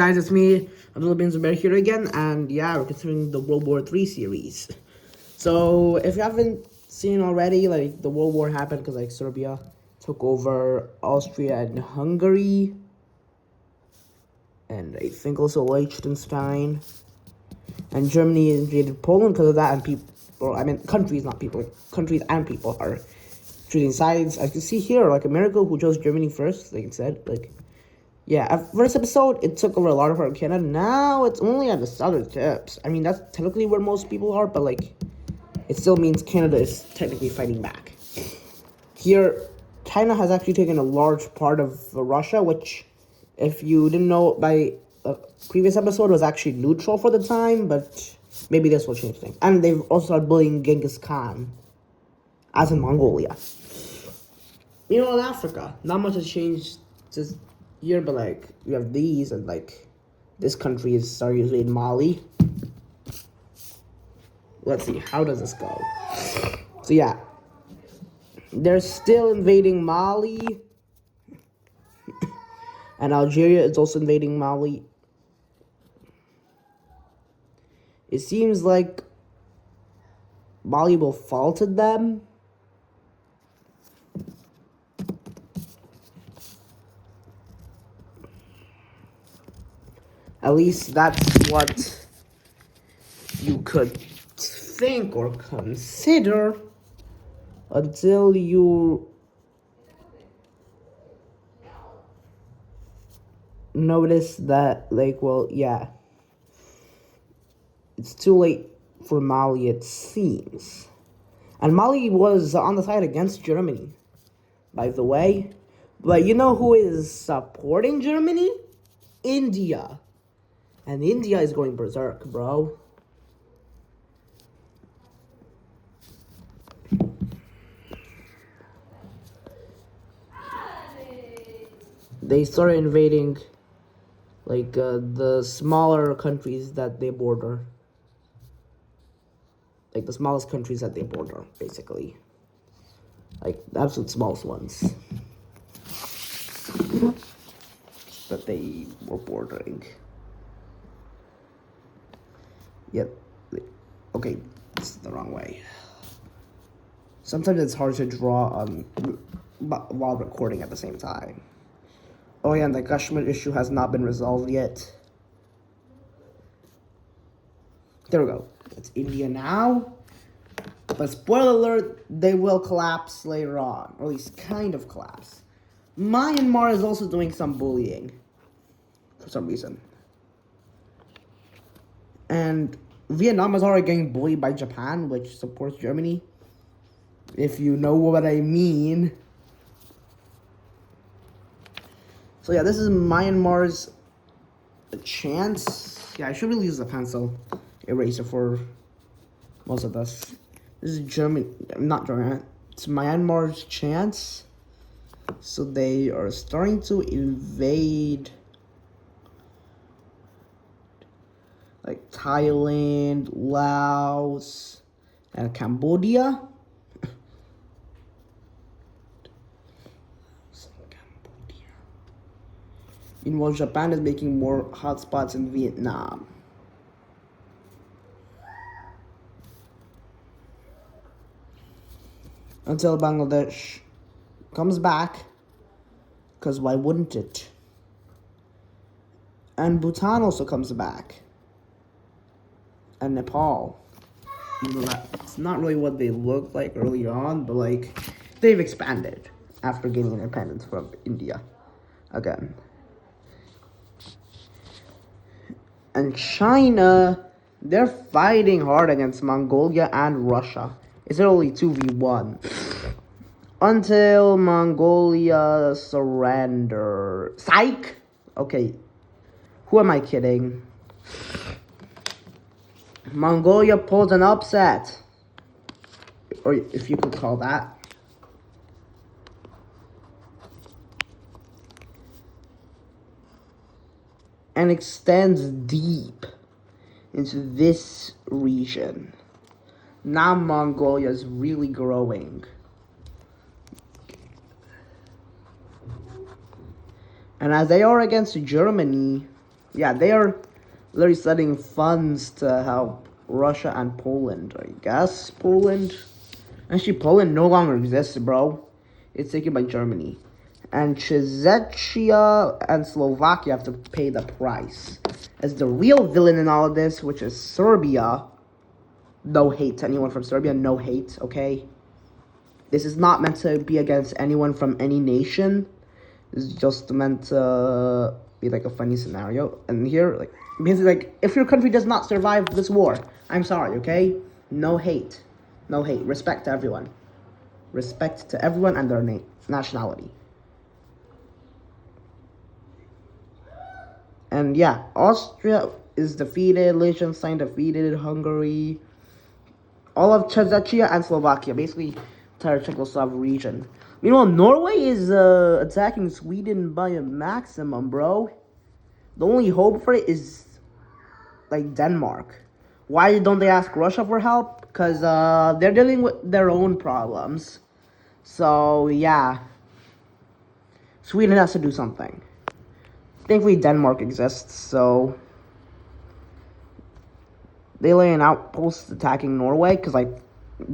Guys, it's me, WW3 here again, and yeah, we're continuing the World War III series. So, if you haven't seen already, like, the World War happened because, like, Serbia took over Austria and Hungary, and I think also Liechtenstein, and Germany invaded Poland because of that, and countries, not people, countries and people are choosing sides. As you can see here, like, America, who chose Germany first, like it said, like, yeah, at first episode, it took over a lot of part of Canada. Now, it's only at the southern tips. I mean, that's technically where most people are, but, like, it still means Canada is technically fighting back. Here, China has actually taken a large part of Russia, which, if you didn't know by a previous episode, was actually neutral for the time, but maybe this will change things. And they've also started bullying Genghis Khan, as in Mongolia. In Africa, not much has changed just here, but, like, we have these, and, like, this country is starting to invade Mali. Let's see, how does this go? So, yeah. They're still invading Mali. And Algeria is also invading Mali. It seems like Mali will fall to them. At least that's what you could think or consider until you notice that, like, well, yeah, it's too late for Mali, it seems. And Mali was on the side against Germany, by the way. But you know who is supporting Germany? India. And India is going berserk, bro. They started invading, like, the smaller countries that they border. Like, the smallest countries that they border, basically. Like, the absolute smallest ones that they were bordering. Yep. Okay, this is the wrong way. Sometimes it's hard to draw while recording at the same time. Oh yeah, and the Kashmir issue has not been resolved yet. There we go. It's India now. But spoiler alert, they will collapse later on. Or at least kind of collapse. Myanmar is also doing some bullying. For some reason. And Vietnam is already getting bullied by Japan, which supports Germany. If you know what I mean. So yeah, this is Myanmar's chance. Yeah, I should really use a pencil eraser for most of this. This is not Germany. It's Myanmar's chance. So they are starting to invade, like, Thailand, Laos, and Cambodia. Meanwhile, Japan is making more hotspots in Vietnam. Until Bangladesh comes back, because why wouldn't it? And Bhutan also comes back. And Nepal. It's not really what they looked like early on, but, like, they've expanded after gaining independence from India again. And China, they're fighting hard against Mongolia and Russia. It's only 2v1. Until Mongolia surrender. Psych! Okay. Who am I kidding? Mongolia pulled an upset. Or if you could call that. And extends deep into this region. Now Mongolia is really growing. And as they are against Germany, Yeah, they are literally sending funds to help Russia and Poland. I guess Poland. Actually, Poland no longer exists, bro. It's taken by Germany. And Czechia and Slovakia have to pay the price. As the real villain in all of this, which is Serbia. No hate to anyone from Serbia, no hate, okay? This is not meant to be against anyone from any nation. It's just meant to be like a funny scenario. And here, like, basically, like, if your country does not survive this war, I'm sorry, okay? No hate. No hate. Respect to everyone. Respect to everyone and their nationality. And yeah, Austria is defeated, Liechtenstein defeated, Hungary, all of Czechia and Slovakia, basically entire Czechoslovak region. Meanwhile, Norway is attacking Sweden by a maximum, bro. The only hope for it is like Denmark. Why don't they ask Russia for help? Because they're dealing with their own problems. So yeah, Sweden has to do something. Thankfully, Denmark exists, so they lay an outpost attacking Norway, because, like,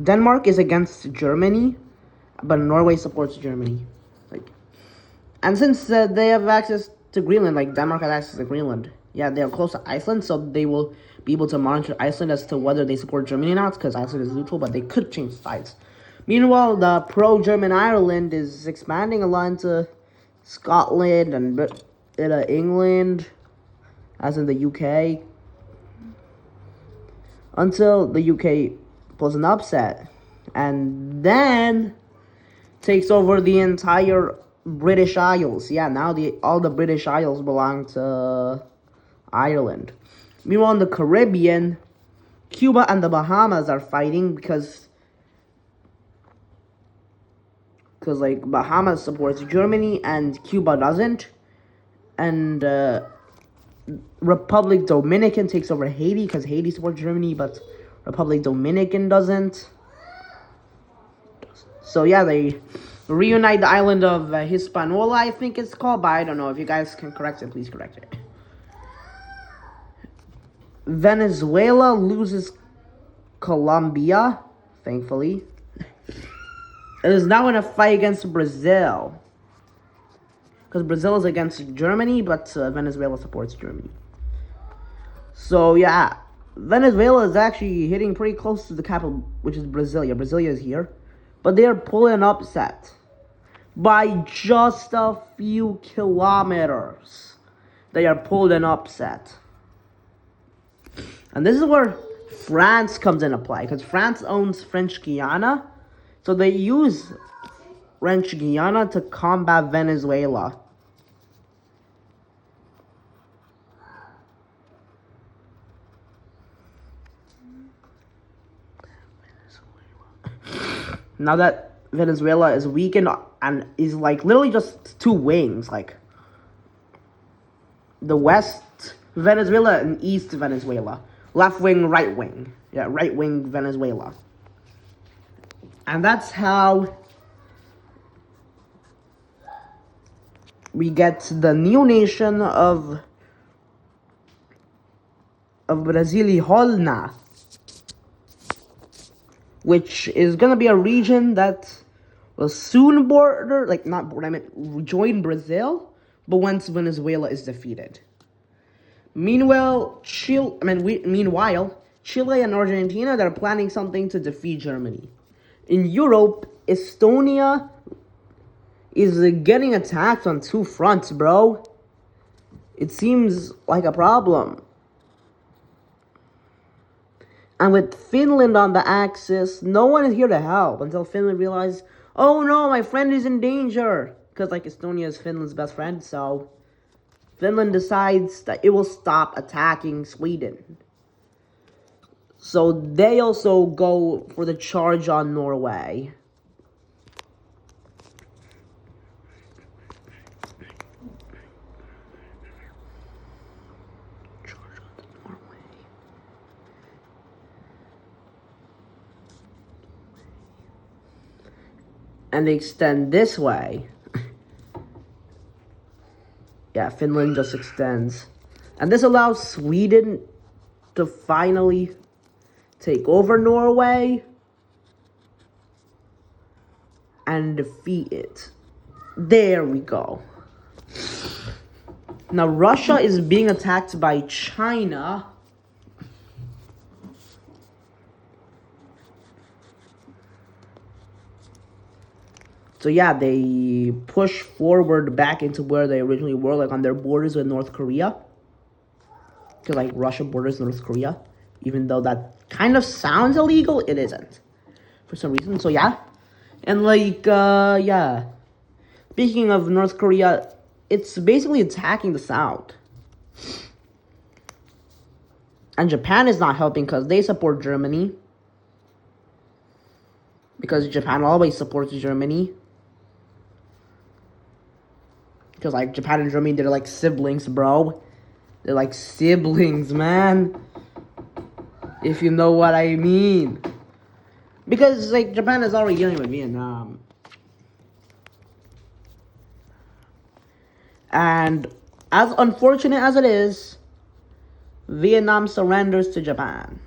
Denmark is against Germany, but Norway supports Germany. Like, and since they have access to Greenland, like, Denmark has access to Greenland. Yeah, they are close to Iceland, so they will be able to monitor Iceland as to whether they support Germany or not, because Iceland is neutral, but they could change sides. Meanwhile, the pro-German Ireland is expanding a lot into Scotland and England, as in the UK, until the UK pulls an upset, and then takes over the entire British Isles. Yeah, now all the British Isles belong to Ireland. Meanwhile, in the Caribbean, Cuba and the Bahamas are fighting because like, Bahamas supports Germany and Cuba doesn't. And Republic Dominican takes over Haiti because Haiti supports Germany, but Republic Dominican doesn't. So yeah, they reunite the island of Hispaniola, I think it's called, but I don't know. If you guys can correct it, please correct it. Venezuela loses Colombia, thankfully. It is now in a fight against Brazil. Because Brazil is against Germany, but Venezuela supports Germany. So yeah, Venezuela is actually hitting pretty close to the capital, which is Brasilia. Brasilia is here. But they are pulling an upset by just a few kilometers. They are pulled an upset. And this is where France comes into play, because France owns French Guiana. So they use French Guiana to combat Venezuela. Now that Venezuela is weakened and is like literally just two wings, like the West Venezuela and East Venezuela. Left wing, right wing. Yeah, right wing Venezuela. And that's how we get the new nation of Brasilia, which is going to be a region that will soon border, like not border, I mean join Brazil, but once Venezuela is defeated. Meanwhile, Chile and Argentina, they're planning something to defeat Germany. In Europe, Estonia is getting attacked on two fronts, bro. It seems like a problem. And with Finland on the axis, no one is here to help until Finland realizes, oh no, my friend is in danger. Because, like, Estonia is Finland's best friend, so Finland decides that it will stop attacking Sweden. So they also go for the charge on Norway. And they extend this way. Yeah, Finland just extends. And this allows Sweden to finally take over Norway and defeat it. There we go. Now Russia is being attacked by China. So yeah, they push forward back into where they originally were, like on their borders with North Korea. Because like Russia borders North Korea. Even though that kind of sounds illegal, it isn't. For some reason, so yeah. And like, yeah. Speaking of North Korea, it's basically attacking the South. And Japan is not helping because they support Germany. Because Japan always supports Germany. Because like Japan and Germany, they're like siblings, bro. They're like siblings, man. If you know what I mean. Because like Japan is already dealing with Vietnam. And as unfortunate as it is, Vietnam surrenders to Japan.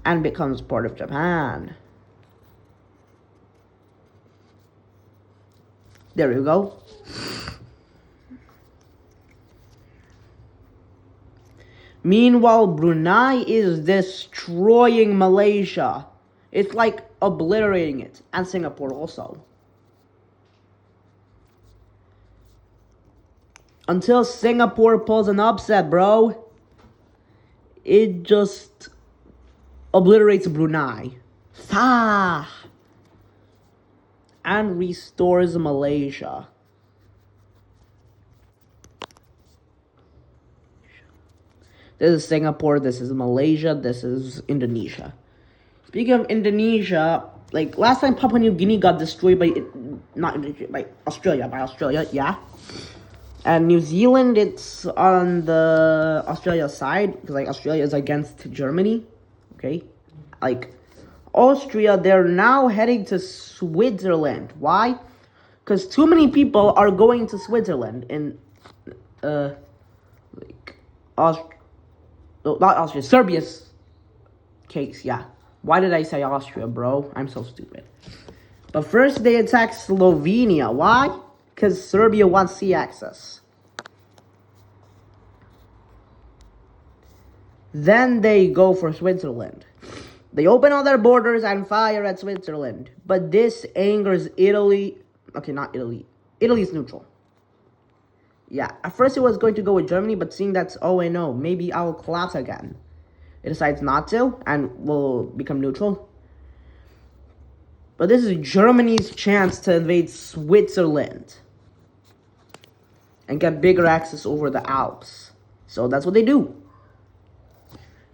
And becomes part of Japan. There you go. Meanwhile, Brunei is destroying Malaysia. It's like obliterating it. And Singapore also. Until Singapore pulls an upset, bro. It just obliterates Brunei. And restores Malaysia. This is Singapore, this is Malaysia, this is Indonesia. Speaking of Indonesia, like last time Papua New Guinea got destroyed by Australia, yeah. And New Zealand, it's on the Australia side, because like Australia is against Germany, okay? Like Austria, they're now heading to Switzerland. Why? Because too many people are going to Switzerland in, Serbia's case, yeah. Why did I say Austria, bro? I'm so stupid. But first they attack Slovenia. Why? Because Serbia wants sea access. Then they go for Switzerland. They open all their borders and fire at Switzerland. But this angers Italy. Okay, not Italy. Italy's neutral. Yeah, at first it was going to go with Germany, but seeing that's, oh wait, no, maybe I will collapse again. It decides not to, and will become neutral. But this is Germany's chance to invade Switzerland. And get bigger access over the Alps. So that's what they do.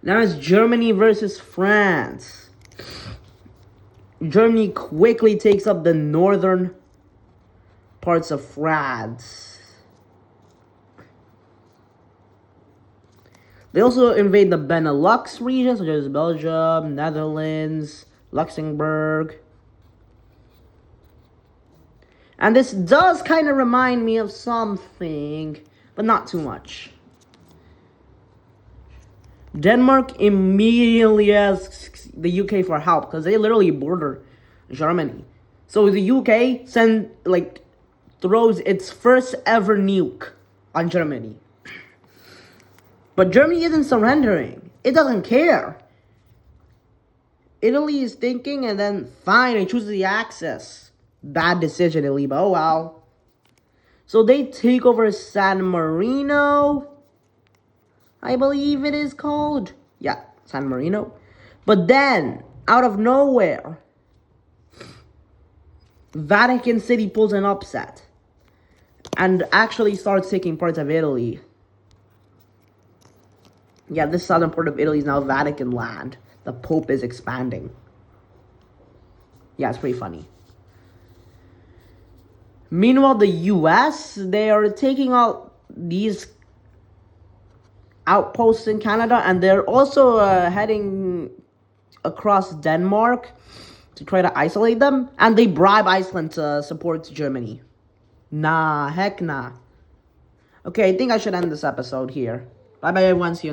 Now it's Germany versus France. Germany quickly takes up the northern parts of France. They also invade the Benelux region, such as Belgium, Netherlands, Luxembourg. And this does kind of remind me of something, but not too much. Denmark immediately asks the UK for help, because they literally border Germany. So the UK throws its first ever nuke on Germany. But Germany isn't surrendering. It doesn't care. Italy is thinking, and then fine, it chooses the Axis. Bad decision, Italy, but oh well. So they take over San Marino, I believe it is called. Yeah, San Marino. But then, out of nowhere, Vatican City pulls an upset. And actually starts taking parts of Italy. Yeah, this southern part of Italy is now Vatican land. The Pope is expanding. Yeah, it's pretty funny. Meanwhile, the US, they are taking out these outposts in Canada, and they're also heading across Denmark to try to isolate them. And they bribe Iceland to support Germany. Nah, heck nah. Okay, I think I should end this episode here. Bye bye, everyone. See you.